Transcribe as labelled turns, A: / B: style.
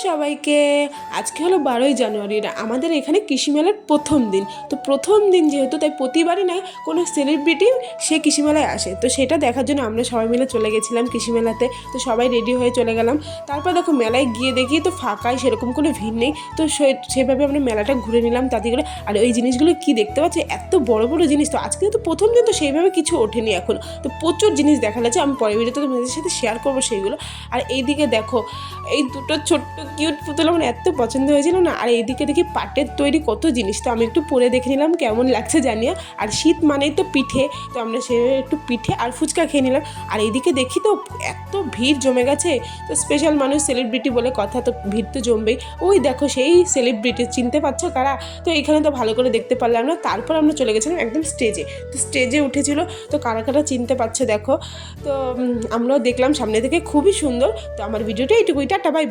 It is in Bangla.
A: সবাইকে। আজকে হলো 12ই জানুয়ারি, আমাদের এখানে কৃষি মেলার প্রথম দিন। তো প্রথম দিন যেহেতু, তাই প্রতিবারই না কোনো সেলিব্রিটি সে কৃষি মেলায় আসে। তো সেটা দেখার জন্য আমরা সবাই মিলে চলে গেছিলাম কৃষি মেলাতে। তো সবাই রেডি হয়ে চলে গেলাম। তারপর দেখো মেলায় গিয়ে দেখি তো ফাঁকাই, সেরকম কোনো ভিড় নেই। তো সেভাবে আমরা মেলাটা ঘুরে নিলাম তাতে করে। আর ওই জিনিসগুলো কি দেখতে পাচ্ছি, এত বড় বড় জিনিস। তো আজকে তো প্রথম দিন, তো সেইভাবে কিছু ওঠেনি এখন। তো প্রচুর জিনিস দেখা যাচ্ছে, আমি পরের ভিডিওতে তোমাদের সাথে শেয়ার করবো সেইগুলো। আর এইদিকে দেখো এই দুটো ছোট্ট কিউট পুতুল আমার এত পছন্দ হয়েছিল না। আর এইদিকে দেখি পাটের তৈরি কত জিনিস। তো আমি একটু পরে দেখে নিলাম কেমন লাগছে জানিও। আর শীত মানেই তো পিঠে, তো আমরা সে একটু পিঠে আর ফুচকা খেয়ে নিলাম। আর এইদিকে দেখি তো এত ভিড় জমে গেছে। তো স্পেশাল মানুষ, সেলিব্রিটি বলে কথা, তো ভিড় তো জমবেই। ওই দেখো সেই সেলিব্রিটি, চিনতে পারছো কারা? তো এখানে তো ভালো করে দেখতে পারলাম না। তারপর আমরা চলে গেছিলাম একদম স্টেজে। তো স্টেজে উঠেছিল, তো কারা কারা চিনতে পারছো দেখো। তো আমরাও দেখলাম সামনে থেকে, খুবই সুন্দর। তো আমার ভিডিওটা এইটুকুই, টাটা বাই বাই।